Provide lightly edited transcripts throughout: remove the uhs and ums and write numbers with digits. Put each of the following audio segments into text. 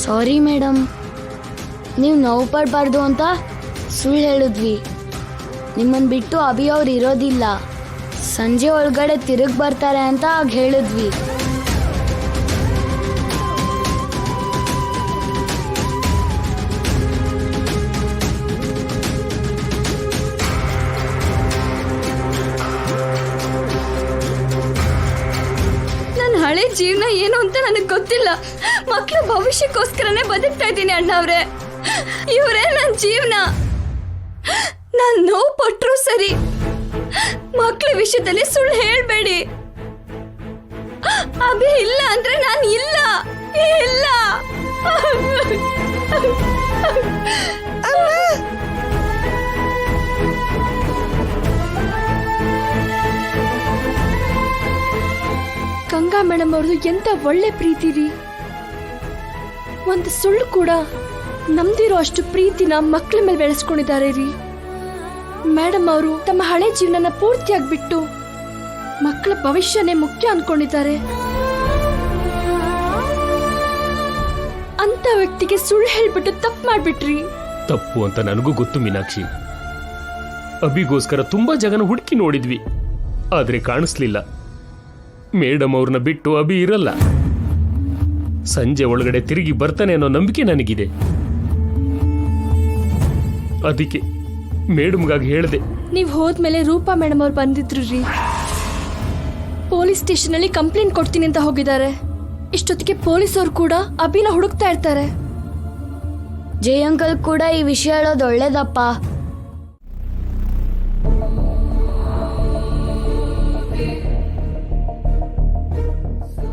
Sorry madam, ನೀವು ನೋವು ಪಡಬಾರ್ದು ಅಂತ ಸುಳ್ಳು ಹೇಳಿದ್ವಿ. ನಿಮ್ಮನ್ನು ಬಿಟ್ಟು ಅಭಿ ಅವ್ರು ಇರೋದಿಲ್ಲ, ಸಂಜೆ ಒಳಗಡೆ ತಿರುಗಿ ಬರ್ತಾರೆ ಅಂತ ಆಗ ಹೇಳಿದ್ವಿ. ಹಳೆ ಜೀವನ ಏನು ಅಂತ ನನಗೆ ಗೊತ್ತಿಲ್ಲ. ಮಕ್ಕಳ ಭವಿಷ್ಯಕ್ಕೋಸ್ಕರನೇ ಬದುಕ್ತಾ ಇದ್ದೀನಿ ಅಣ್ಣ ಅವ್ರೆ. ಇವರೇ ನನ್ನ ಜೀವನ. ನಾನು ನೋವು ಪಟ್ರು ಸರಿ, ಮಕ್ಕಳ ವಿಷಯದಲ್ಲಿ ಸುಳ್ಳು ಹೇಳ್ಬೇಡಿ. ಅಭಿ ಇಲ್ಲ ಅಂದ್ರೆ ನಾನು ಇಲ್ಲ ಇಲ್ಲ. ಗಂಗಾ ಮೇಡಮ್ ಅವ್ರದ್ದು ಎಂತ ಒಳ್ಳೆ ಪ್ರೀತಿ ರೀ. ಒಂದು ಸುಳ್ಳು ಕೂಡ ನಮ್ದಿರೋ ಅಷ್ಟು ಪ್ರೀತಿನ ಮಕ್ಕಳ ಮೇಲೆ ಬೆಳೆಸ್ಕೊಂಡಿದ್ದಾರೆ ರೀ. ಮೇಡಮ್ ಅವರು ತಮ್ಮ ಹಳೆ ಜೀವನನ ಪೂರ್ತಿಯಾಗಿ ಬಿಟ್ಟು ಮಕ್ಕಳ ಭವಿಷ್ಯನೇ ಮುಖ್ಯ ಅನ್ಕೊಂಡಿದ್ದಾರೆ. ಅಂತ ವ್ಯಕ್ತಿಗೆ ಸುಳ್ಳು ಹೇಳ್ಬಿಟ್ಟು ತಪ್ಪು ಮಾಡ್ಬಿಟ್ರಿ. ತಪ್ಪು ಅಂತ ನನಗೂ ಗೊತ್ತು ಮೀನಾಕ್ಷಿ. ಅಭಿಗೋಸ್ಕರ ತುಂಬಾ ಜಗನ ಹುಡುಕಿ ನೋಡಿದ್ವಿ, ಆದ್ರೆ ಕಾಣಿಸ್ಲಿಲ್ಲ. ಮೇಡಮ್ ಅವ್ರನ್ನ ಬಿಟ್ಟು ಅಭಿ ಇರಲ್ಲ. ಸಂಜೆ ಒಳಗಡೆ ತಿರುಗಿ ಬರ್ತಾನೆ ಅನ್ನೋ ನಂಬಿಕೆ ನನಗಿದೆ. ಅದಕ್ಕೆ ಮೇಡಮ್ಗಾಗಿ ಹೇಳಿದೆ. ನೀವ್ ಹೋದ್ಮೇಲೆ ರೂಪಾ ಮೇಡಮ್ ಅವ್ರು ಬಂದಿದ್ರು ರೀ. ಪೊಲೀಸ್ ಸ್ಟೇಷನ್ ಅಲ್ಲಿ ಕಂಪ್ಲೇಂಟ್ ಕೊಡ್ತೀನಿ ಅಂತ ಹೋಗಿದ್ದಾರೆ. ಇಷ್ಟೊತ್ತಿಗೆ ಪೊಲೀಸ್ ಅವ್ರು ಕೂಡ ಅಭಿನ ಹುಡುಕ್ತಾ ಇರ್ತಾರೆ. ಜೈ ಅಂಕಲ್ ಕೂಡ ಈ ವಿಷಯ ಹೇಳೋದು ಒಳ್ಳೇದಪ್ಪ.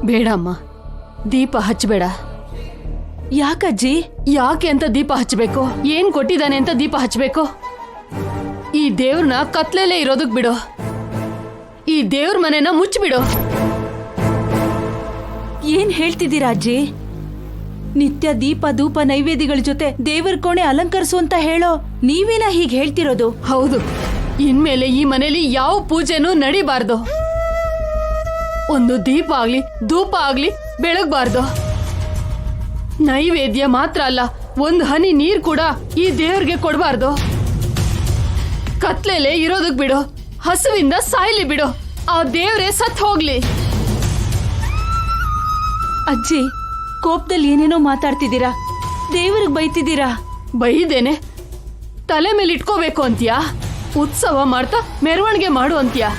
ಬೇಡಮ್ಮ, ದೀಪ ಹಚ್ಚಬೇಡ. ಯಾಕಜ್ಜಿ? ಯಾಕೆ ಅಂತ ದೀಪ ಹಚ್ಚಬೇಕು? ಏನ್ ಕೊಟ್ಟಿದ್ದಾನೆ ಅಂತ ದೀಪ ಹಚ್ಚಬೇಕು? ಈ ದೇವ್ರನ್ನ ಕತ್ಲೆಲ್ಲೇ ಇರೋದಕ್ ಬಿಡು. ಈ ದೇವ್ರ ಮನೆನ ಮುಚ್ಚಿಬಿಡು. ಏನ್ ಹೇಳ್ತಿದ್ದೀರಾ ಅಜ್ಜಿ? ನಿತ್ಯ ದೀಪ ಧೂಪ ನೈವೇದ್ಯಗಳ ಜೊತೆ ದೇವರ ಕೋಣೆ ಅಲಂಕರಿಸು ಅಂತ ಹೇಳೋ ನೀವೇನ ಹೀಗೆ ಹೇಳ್ತಿರೋದು? ಹೌದು, ಇನ್ಮೇಲೆ ಈ ಮನೇಲಿ ಯಾವ ಪೂಜೆನೂ ನಡಿಬಾರ್ದು. ಒಂದು ದೀಪ ಆಗ್ಲಿ ಧೂಪ ಆಗ್ಲಿ ಬೆಳಗ್ಬಾರ್ದು. ನೈವೇದ್ಯ ಮಾತ್ರ ಅಲ್ಲ, ಒಂದು ಹನಿ ನೀರ್ ಕೂಡ ಈ ದೇವ್ರಿಗೆ ಕೊಡಬಾರ್ದು. ಕತ್ಲೆಲೆ ಇರೋದಕ್ ಬಿಡು. ಹಸುವಿಂದ ಸಾಯ್ಲಿ ಬಿಡು. ಆ ದೇವ್ರೆ ಸತ್ ಹೋಗ್ಲಿ. ಅಜ್ಜಿ, ಕೋಪದಲ್ಲಿ ಏನೇನೋ ಮಾತಾಡ್ತಿದ್ದೀರಾ. ದೇವ್ರಿಗೆ ಬೈತಿದ್ದೀರಾ. ಬೈದೇನೆ ತಲೆ ಮೇಲೆ ಇಟ್ಕೋಬೇಕು ಅಂತ್ಯಾ? ಉತ್ಸವ ಮಾಡ್ತಾ ಮೆರವಣಿಗೆ ಮಾಡು ಅಂತ್ಯಾ?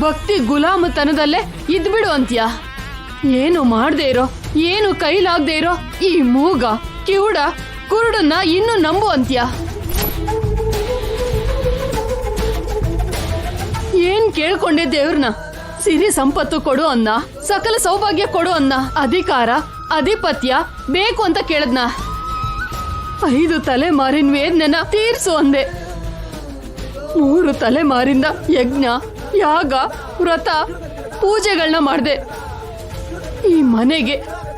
ಭಕ್ತಿ ಗುಲಾಮತನದಲ್ಲೇ ಇದ್ಬಿಡು ಅಂತ್ಯಾ? ಏನು ಮಾಡದೇ ಇರೋ, ಏನು ಕೈಲಾಗದೆ ಇರೋ ಈ ಮೂಗ ಕಿವುಡ ಕುರುಡನ್ನ ಇನ್ನು ನಂಬು ಅಂತ್ಯಾ? ಏನ್ ಕೇಳ್ಕೊಂಡೆ ದೇವ್ರನ್ನ? ಸಿರಿ ಸಂಪತ್ತು ಕೊಡು ಅನ್ನ, ಸಕಲ ಸೌಭಾಗ್ಯ ಕೊಡು ಅನ್ನ, ಅಧಿಕಾರ ಅಧಿಪತ್ಯ ಬೇಕು ಅಂತ ಕೇಳದ್ನ? 5 ತಲೆಮಾರಿನ ವೇದನೆನ ತೀರ್ಸು ಅಂದೆ. 3 ತಲೆಮಾರಿಂದ ಯಜ್ಞ ಯಾಗ ವ್ರತ ಪೂಜೆಗಳನ್ನ ಮಾಡ್ದೆ. ಈ ಮನೆಗೆ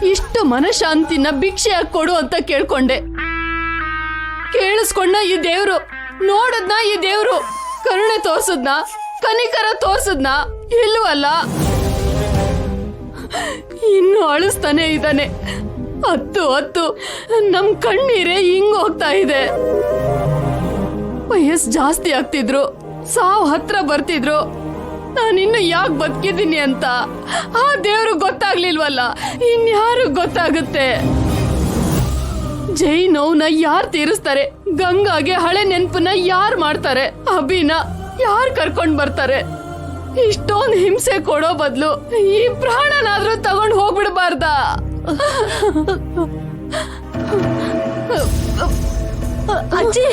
ಇಷ್ಟು ಮನಶಾಂತಿನ ಭಿಕ್ಷೆಯಾಗಿ ಕೊಡು ಅಂತ ಕೇಳ್ಕೊಂಡೆ. ಕೇಳಿಸ್ಕೊಂಡ ಈ ದೇವ್ರು, ನೋಡದ್ನ ಈ ದೇವ್ರು, ಕರುಣೆ ತೋರ್ಸದ್ನ, ಕನಿಕರ ತೋರ್ಸದ್ನ? ಇಲ್ವಲ್ಲ. ಇನ್ನು ಅಳಿಸ್ತಾನೆ ಇದ್ದಾನೆ. ಹತ್ತು ನಮ್ ಕಣ್ಣೀರೇ ಹಿಂಗ್ ಹೋಗ್ತಾ ಇದೆ. ವಯಸ್ಸು ಜಾಸ್ತಿ ಆಗ್ತಿದ್ರು, ಸಾವು ಹತ್ರ ಬರ್ತಿದ್ರು. ನಾನಿನ್ನು ಯಾಕೆ ಬದುಕಿದ್ದೀನಿ ಅಂತ ಆ ದೇವ್ರು ಗೊತ್ತಾಗ್ಲಿಲ್ವಲ್ಲ, ಇನ್ಯಾರು ಗೊತ್ತಾಗುತ್ತೆ? ಜೈ ನೋವ್ನ ಯಾರು ತೀರಿಸ್ತಾರೆ? ಗಂಗಾಗೆ ಹಳೆ ನೆನ್ಪನ್ನ ಯಾರು ಮಾಡ್ತಾರೆ? ಅಭಿನ ಯಾರು ಕರ್ಕೊಂಡ್ ಬರ್ತಾರೆ? ಇಷ್ಟೊಂದು ಹಿಂಸೆ ಕೊಡೋ ಬದಲು ಈ ಪ್ರಾಣನಾದ್ರೂ ತಗೊಂಡು ಹೋಗ್ಬಿಡ್ಬಾರ್ದ? ಅಜ್ಜಿ,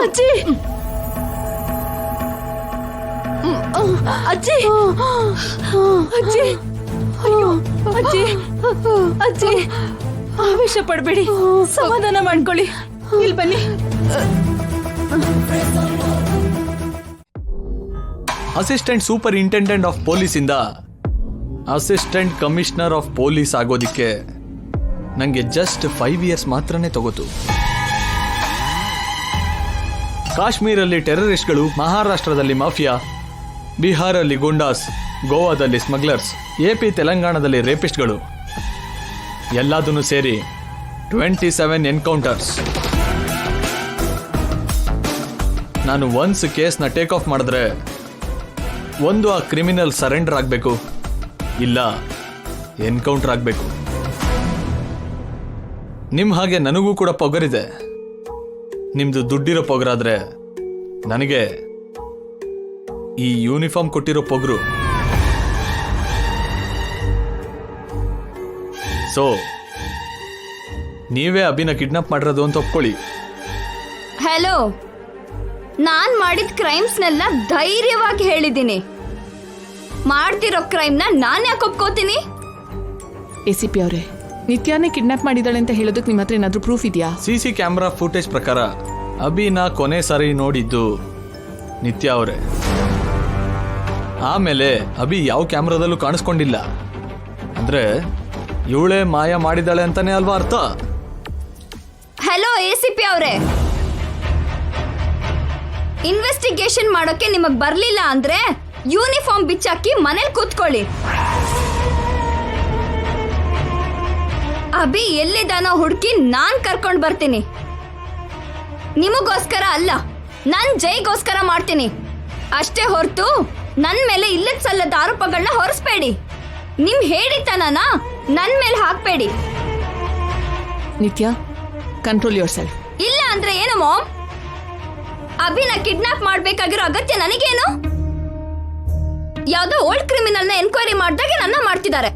ಅಜ್ಜಿ, ಅಜ್ಜಿ, ಅಜ್ಜಿ, ಅಯ್ಯೋ ಅಜ್ಜಿ, ಅಜ್ಜಿ, ಆವೇಶ ಪಡ್ಬೇಡಿ, ಸಮಾಧಾನ ಮಾಡ್ಕೊಳ್ಳಿ. ಇಲ್ಲಿ ಬನ್ನಿ. ಅಸಿಸ್ಟೆಂಟ್ ಸೂಪರಿಂಟೆಂಡೆಂಟ್ ಆಫ್ ಪೊಲೀಸ್ ಇಂದ ಅಸಿಸ್ಟೆಂಟ್ ಕಮಿಷನರ್ ಆಫ್ ಪೊಲೀಸ್ ಆಗೋದಿಕ್ಕೆ ನನಗೆ ಜಸ್ಟ್ 5 ಇಯರ್ಸ್ ಮಾತ್ರನೇ ತಗೋತು. ಕಾಶ್ಮೀರಲ್ಲಿ ಟೆರರಿಸ್ಟ್ಗಳು, ಮಹಾರಾಷ್ಟ್ರದಲ್ಲಿ ಮಾಫಿಯಾ, ಬಿಹಾರಲ್ಲಿ ಗುಂಡಾಸ್, ಗೋವಾದಲ್ಲಿ ಸ್ಮಗ್ಲರ್ಸ್, AP ತೆಲಂಗಾಣದಲ್ಲಿ ರೇಪಿಸ್ಟ್ಗಳು, ಎಲ್ಲದನ್ನು ಸೇರಿ 27 ಎನ್ಕೌಂಟರ್ಸ್. ನಾನು ಒನ್ಸ್ ಕೇಸ್ನ ಟೇಕ್ ಆಫ್ ಮಾಡಿದ್ರೆ ಒಂದು ಆ ಕ್ರಿಮಿನಲ್ ಸರೆಂಡರ್ ಆಗಬೇಕು, ಇಲ್ಲ ಎನ್ಕೌಂಟರ್ ಆಗಬೇಕು. ನಿಮ್ಮ ಹಾಗೆ ನನಗೂ ಕೂಡ ಪೊಗರಿದೆ. ನಿಮ್ದು ದುಡ್ಡಿರೋ ಪೊಗರಾದ್ರೆ ನನಗೆ ಈ ಯೂನಿಫಾರ್ಮ್ ಕೊಟ್ಟಿರೋ ಪೊಗರು. ಸೊ ನೀವೇ ಅಭಿನ ಕಿಡ್ನಾಪ್ ಮಾಡಿರೋದು ಅಂತ ಒಪ್ಕೊಳ್ಳಿ. ಹಲೋ, ನಾನ್ ಮಾಡಿದ ಕ್ರೈಮ್ಸ್ನೆಲ್ಲ ಧೈರ್ಯವಾಗಿ ಹೇಳಿದ್ದೀನಿ. ಮಾಡ್ತಿರೋ ಕ್ರೈಮ್ನ ನಾನು ಯಾಕೆ ಒಪ್ಕೋತೀನಿ? ACP ಅವರೇ, ನಿತ್ಯಾನೇ ಕಿಡ್ನಾಪ್ ಮಾಡಿದಾಳೆ ಅಂತ ಹೇಳೋದಕ್ಕೆ ನಿಮ್ಮ ಹತ್ರ ಏನಾದರೂ ಪ್ರೂಫ್ ಇದೆಯಾ? CC ಕ್ಯಾಮ್ರಾ ಫುಟೇಜ್ ಪ್ರಕಾರ ಅಭಿನ ಕೊನೆ ಸಾರಿ ನೋಡಿದ್ದು ನಿತ್ಯ ಅವರೇ. ಆಮೇಲೆ ಅಭಿ ಯಾವ ಕ್ಯಾಮ್ರಾದಲ್ಲೂ ಕಾಣಿಸ್ಕೊಂಡಿಲ್ಲ. ಅಂದ್ರೆ ಇವಳೇ ಮಾಯ ಮಾಡಿದಾಳೆ ಅಂತಾನೆ ಅಲ್ವಾ ಅರ್ಥ? ಹಲೋ ACP ಅವರೇ, ಇನ್ವೆಸ್ಟಿಗೇಷನ್ ಮಾಡೋಕೆ ನಿಮಗ್ ಬರ್ಲಿಲ್ಲ ಅಂದ್ರೆ ಯೂನಿಫಾರ್ಮ್ ಬಿಚ್ಚಾಕಿ ಮನೇಲಿ ಕೂತ್ಕೊಳ್ಳಿ. ಅಭಿ ಎಲ್ಲಿದ್ದಾನೋ ಹುಡುಕಿ ನಾನ್ ಕರ್ಕೊಂಡ್ ಬರ್ತೀನಿ. ನಿಮಗೋಸ್ಕರ ಅಲ್ಲ, ನನ್ ಜೈಗೋಸ್ಕರ ಮಾಡ್ತೀನಿ ಅಷ್ಟೇ ಹೊರತು ನನ್ ಮೇಲೆ ಇಲ್ಲದ ಸಲ್ಲದ ಆರೋಪಗಳನ್ನ ಹೊರಿಸ್ಬೇಡಿ. ನಿಮ್ ಹೇಳಿತನನ ನನ್ ಮೇಲೆ ಹಾಕ್ಬೇಡಿ. ನಿತ್ಯ, ಕಂಟ್ರೋಲ್ ಯೋರ್ ಸೆಲ್ಫ್. ಇಲ್ಲ ಅಂದ್ರೆ ಏನು ಮಾಮ್? ಅಭಿನ ಕಿಡ್ನಾಪ್ ಮಾಡ್ಬೇಕಾಗಿರೋ ಅಗತ್ಯ ನನಗೇನು? ಯಾವ್ದೋ ಓಲ್ಡ್ ಕ್ರಿಮಿನಲ್ನ ಎನ್ಕ್ವೈರಿ ಮಾಡ್ದಾಗೆ ನನ್ನ ಮಾಡ್ತಿದ್ದಾರೆ.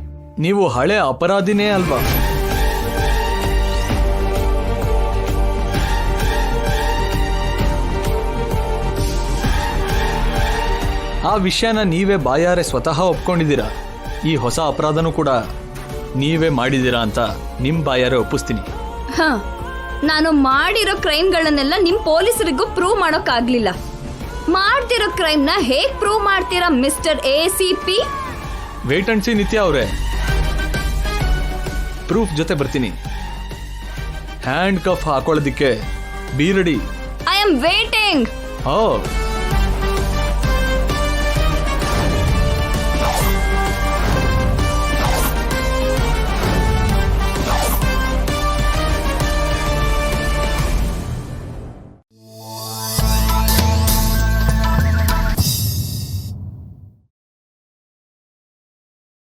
ನೀವು ಹಳೆ ಅಪರಾಧಿನೇ ಅಲ್ವಾ? ಆ ವಿಷಯನ ನೀವೇ ಬಾಯಾರೆ ಸ್ವತಃ ಒಪ್ಕೊಂಡಿದ್ದೀರಾ. ಈ ಹೊಸ ಅಪರಾಧನೂ ಕೂಡ ನೀವೇ ಮಾಡಿದ್ದೀರಾ ಅಂತ ನಿಮ್ ಬಾಯಾರೆ ಒಪ್ಪಿಸ್ತೀನಿ. ಹ, ನಾನು ಮಾಡಿರೋ ಕ್ರೈಮ್ಗಳನ್ನೆಲ್ಲ ನಿಮ್ ಪೊಲೀಸರಿಗೂ ಪ್ರೂವ್ ಮಾಡೋಕ್ಕಾಗ್ಲಿಲ್ಲ. ಮಾಡ್ತಿರೋ ಕ್ರೈಮ್ನ ಹೇಗ್ ಪ್ರೂವ್ ಮಾಡ್ತೀರಾ mister ACP? Wait and see Nithya ಅವರೇ, ಪ್ರೂಫ್ ಜೊತೆ ಬರ್ತೀನಿ. ಹ್ಯಾಂಡ್ ಕಫ್ ಹಾಕೊಳ್ಳೋದಿಕ್ಕೆ be ready. I am waiting. O